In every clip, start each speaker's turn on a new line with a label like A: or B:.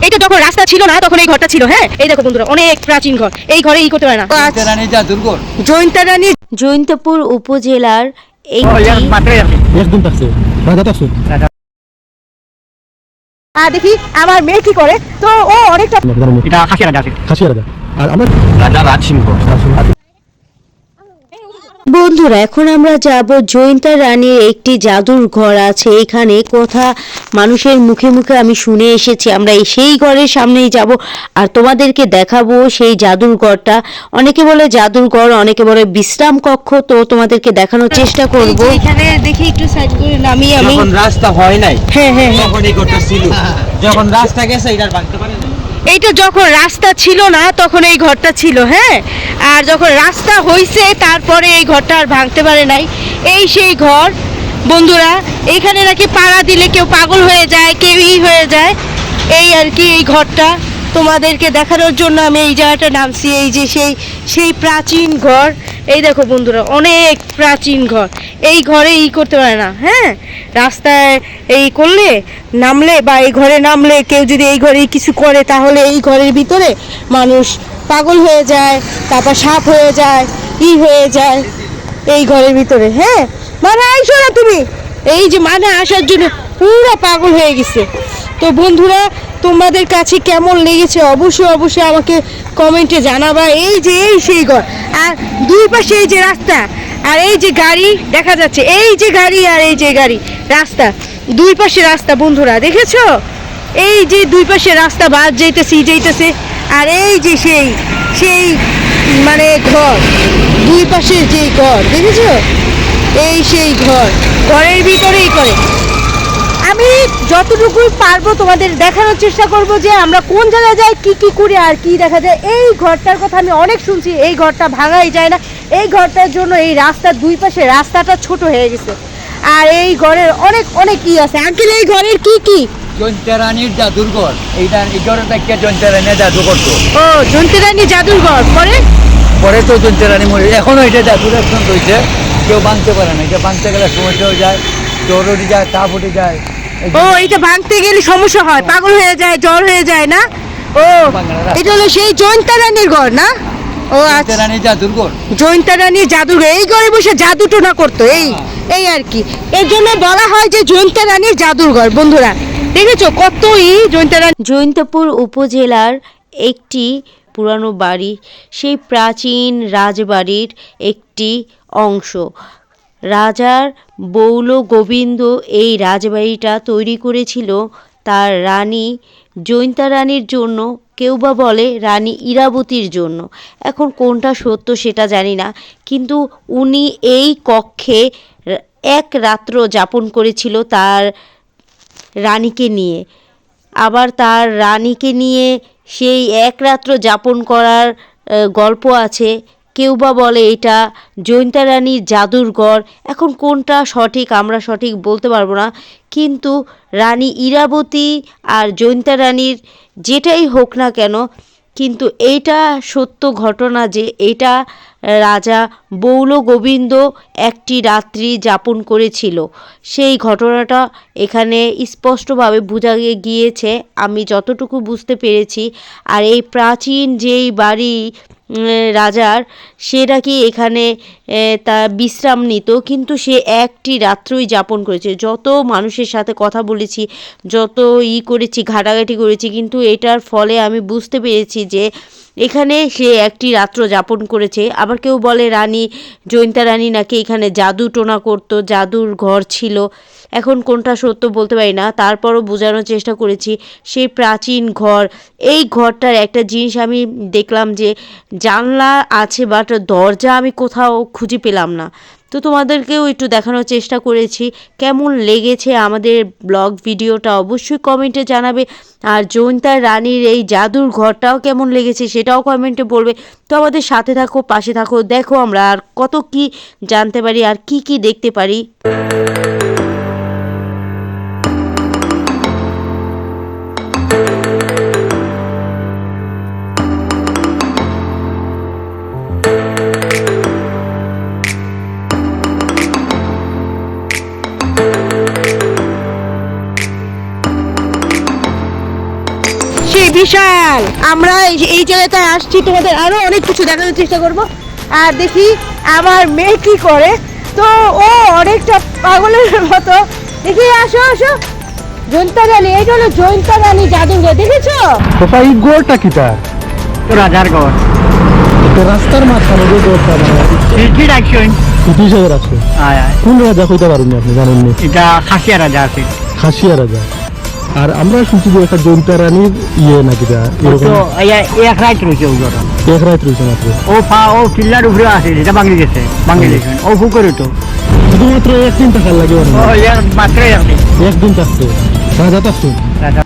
A: এটা যখন রাস্তা ছিল না তখন এই ঘরটা ছিল। হ্যাঁ, এই দেখো বন্ধুরা, অনেক প্রাচীন ঘর। এই ঘরে করতে পারে না। জৈন্তা রানী
B: জৈন্তপুর উপজেলার
A: দেখি আমার মেয়ে কি করে। তো ও অনেকটা
B: বন্ধুরা, এখন আমরা যাব জৈন্তা রানীর একটি জাদুর ঘর আছে এখানে, কথা মানুষের মুখে মুখে আমি শুনে এসেছি। আমরা সেই ঘরের সামনেই যাব আর তোমাদেরকে দেখাবো সেই জাদুর ঘরটা। অনেকে বলে জাদুর ঘর, অনেকে বলে বিশ্রাম কক্ষ। তো তোমাদেরকে দেখানোর চেষ্টা করব।
A: এখানে দেখি একটু সাইড করে নামিয়ে আমি।
C: যখন রাস্তা হয় নাই,
A: হ্যাঁ হ্যাঁ,
C: তখন এই ঘরটা ছিল। যখন রাস্তা গেছে এটা ভাঙতে পারে না।
A: এইটা যখন রাস্তা ছিল না তখন এই ঘরটা ছিল। হ্যাঁ, আর যখন রাস্তা হয়েছে তারপরে এই ঘরটা আর ভাঙতে পারে নাই। এই সেই ঘর বন্ধুরা। এইখানে নাকি পাড়া দিলে কেউ পাগল হয়ে যায়, কেউ হয়ে যায়। এই আর কি এই ঘরটা তোমাদেরকে দেখানোর জন্য আমি এই জায়গাটা নামছি। এই যে সেই প্রাচীন ঘর। এই দেখো বন্ধুরা, অনেক প্রাচীন ঘর। এই ঘরে করতে পারে না। হ্যাঁ, রাস্তায় এই করলে নামলে বা এই ঘরে নামলে কেউ যদি এই ঘরে কিছু করে তাহলে এই ঘরের ভিতরে মানুষ পাগল হয়ে যায়, তারপর সাপ হয়ে যায়, হয়ে যায় এই ঘরের ভিতরে। হ্যাঁ, মানে আইসো না তুমি। এই যে মানে আসার জন্য পুরো পাগল হয়ে গেছে। তো বন্ধুরা, তোমাদের কাছে কেমন লেগেছে অবশ্যই আমাকে কমেন্টে জানাবা। এই সেই ঘর, আর দুই পাশে এই যে রাস্তা, আর এই যে গাড়ি দেখা যাচ্ছে। এই যে গাড়ি আর এই যে গাড়ি, রাস্তা, দুই পাশে রাস্তা বন্ধুরা, দেখেছো? এই যে দুই পাশে রাস্তা, বাস যাইতেছে। আর এই যে সেই মানে ঘর, দুই পাশে যে ঘর, দেখেছো? এই সেই ঘরের ভিতরেই করে। আমি যতটুকু পারবো তোমাদের দেখানোর চেষ্টা করব যে আমরা কোন জায়গায় যাই, কি করি আর কি দেখা যায়। এই ঘরটার কথা আমি অনেক শুনছি, এই ঘরটা ভাঙাই যায় না। এই ঘরটার জন্য এই রাস্তার দুই পাশে রাস্তাটা ছোট হয়ে গেছে। আর এই ঘরের অনেক কি আছে। আঙ্কেল, এই ঘরের কি?
C: জৈন্তা রানীর জাদুঘর। এইটা এই ঘরের ব্যাখ্যা জৈন্তা রানী জাদুঘর। তো
A: ও, জৈন্তা রানী জাদুঘর।
C: পরে তো জৈন্তা রানী মরে, এখনো এটা জাদুঘর রয়েছে। কেউ ভাঙতে পারে না। এটা ভাঙতে গেলে সমস্যা হয়ে যায়, জ্বর উঠে যায়, তাপ উঠে যায়।
A: ও, এটা ভাঙতে গেলে সমস্যা হয়, পাগল হয়ে যায়, জ্বর হয়ে যায় না? ও, এটা হলো সেই জৈন্তা রানীর ঘর না? ও আচ্ছা,
C: রানীর জাদুঘর।
A: জৈন্তা রানীর জাদুঘর। এই ঘরে বসে জাদু টোনা করতো। এই আর কি, এর জন্য বলা হয় যে জৈন্তা রানীর জাদুঘর। বন্ধুরা দেখেছো কতই জৈন্তা রানী।
B: জৈন্তপুর উপজেলার একটি পুরানো বাড়ি, সেই প্রাচীন রাজবাড়ির একটি অংশ। রাজার বৌল গোবিন্দ এই রাজবাড়িটা তৈরি করেছিল তার রানী জৈন্তা রানীর জন্য, কেউ বা বলে রানী ইরাবতীর জন্য। এখন কোনটা সত্য সেটা জানি না, কিন্তু উনি এই কক্ষে এক রাত্র যাপন করেছিল তার রানীকে নিয়ে। আবার তার রানীকে নিয়ে সেই এক রাত্র যাপন করার গল্প আছে। কেউ বা বলে এটা জৈন্তা রানীর জাদুর ঘর। এখন কোনটা সঠিক আমরা সঠিক বলতে পারবো না, কিন্তু রানী ইরাবতী আর জৈন্তা রানীর যেটাই হোক না কেন, কিন্তু এইটা সত্য ঘটনা যে এটা রাজা বৌল গোবিন্দ একটি রাত্রি যাপন করেছিল। সেই ঘটনাটা এখানে স্পষ্টভাবে বোঝা গিয়েছে, আমি যতটুকু বুঝতে পেরেছি। আর এই প্রাচীন যেই বাড়ি রাজার, সেটা কি এখানে তা বিশ্রাম নিত, কিন্তু সে একটি রাত্রই যাপন করেছে। যত মানুষের সাথে কথা বলেছি, যত করেছি, ঘাটাঘাটি করেছি, কিন্তু এটার ফলে আমি বুঝতে পেরেছি যে এখানে সে একটি রাত্র যাপন করেছে। আবার কেউ বলে রানী জৈন্তা রানী নাকি এখানে জাদু টোনা করতো, জাদুর ঘর ছিল। এখন কোনটা সত্য বলতে পারি না, তারপরও বোঝানোর চেষ্টা করেছি। সেই প্রাচীন ঘর, এই ঘরটার একটা জিনিস আমি দেখলাম যে জানলা আছে, বাট দরজা আমি কোথাও খুঁজে পেলাম না। তো তোমাদেরকেও একটু দেখানোর চেষ্টা করেছি। কেমন লেগেছে আমাদের ব্লগ ভিডিওটা অবশ্যই কমেন্টে জানাবে। আর জৈন্তা রানীর এই জাদুর ঘরটাও কেমন লেগেছে সেটাও কমেন্টে বলবে। তো আমাদের সাথে থাকো, পাশে থাকো, দেখো আমরা আর কত কি জানতে পারি আর কি দেখতে পারি।
A: সেই বিশাল। আমরা এই জায়গাতে আসছি, তোমাদের আরো অনেক কিছু দেখানোর চেষ্টা করব। আর দেখি আমার মেয়ে কি করে, তো ও অনেকটা পাগলের মতো। দেখি, আসো আসো। জয়ন্তা রানী, এটা হলো জয়ন্তা রানী জাদুঘর, দেখেছো?
D: বাবা এই গড়টা কি তার?
E: রাজার গড়
D: এটা রাস্তার মাঝখানে যে গড়টা
E: সিটি ডাকছেন
D: ব্রিটিশের আছে।
E: আয় আয়
D: কোন রাজা কইতে পারেননি আপনি জানেন না?
E: এটা খাসিয়া রাজা আছে
D: খাসিয়া রাজা। আর আমরা শুনছি যে একটা জয়ন্তা রানীর ইয়ে নাকি তা এরকম
E: তো এক রাত রয়েছে ও ঘর
D: এক রাত রয়েছে মাত্র।
E: ও টিল্লার উপরে আছে, এটা ভাঙি গেছে, ভাঙি গেছেন ও পুকুরে তো
D: শুধুমাত্র একদিন থাকার লাগে ওর না?
E: মাত্র
D: একদিন থাকতো রাজা থাকতো।
E: রাজা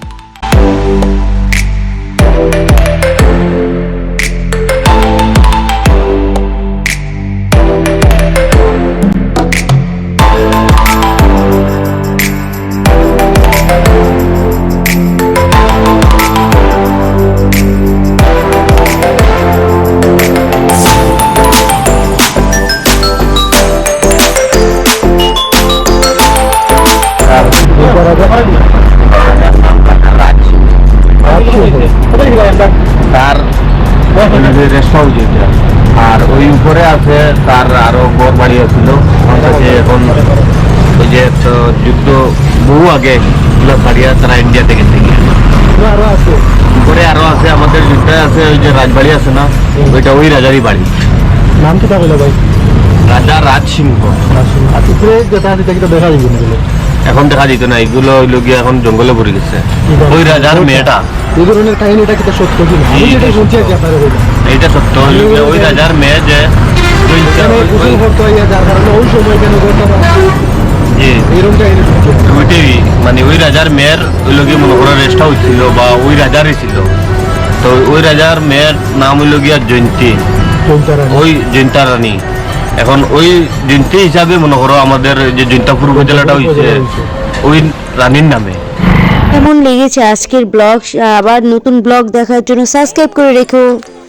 F: তার রেস্ট হাউস যেটা, আর ওই উপরে আছে তার আরো ঘর বাড়ি আছিল। যে এখন ওই যে তো যুদ্ধ বহু আগে এগুলো ছাড়িয়া তারা ইন্ডিয়াতে গেছে গিয়ে।
D: আরো আছে
F: উপরে আরো আছে, আমাদের যুদ্ধে আছে ওই যে রাজবাড়ি আছে না, ওইটা ওই রাজারই বাড়ি,
D: নাম কি তা বলে ভাই?
F: রাজা রাজ সিংহ।
D: আর উপরে যেটা আছে সেটা দেখা যাবে না বলে।
F: এখন দেখা যেত না, এগুলো হইলো গিয়ে এখন জঙ্গলে ভরে গেছে। ওই রাজার মেয়েটা,
D: এই ধরনের কাহিনীটা কি সত্য কি না? আমি যেটা শুনছি আর কি আপনারা বলবেন।
F: এইটা সত্য হইলো গিয়ে ওই রাজার মেয়ে যে
D: এখানে গোসল করতে হয় যার কারণে ওই সময় কেন করতে পারে
F: জি
D: এরকম কাহিনী শুনছি।
F: ওইটাই মানে ওই রাজার মেয়ের ওই লোকে মনে করো রেস্ট হাউস ছিল বা ওই রাজারই ছিল। তো ওই রাজার মেয়ের নাম হইল গিয়া জয়ন্তী,
D: জয়ন্তা রানী।
F: ওই জয়ন্তা রানী। এখন ওই জয়ন্তী হিসাবে মনে করো আমাদের যে জয়ন্তাপুর উপজেলাটা হয়েছে ওই রানীর নামে।
B: কেমন লেগেছে আজকের ব্লগ? আবার নতুন ব্লগ দেখার জন্য সাবস্ক্রাইব করে রেখো।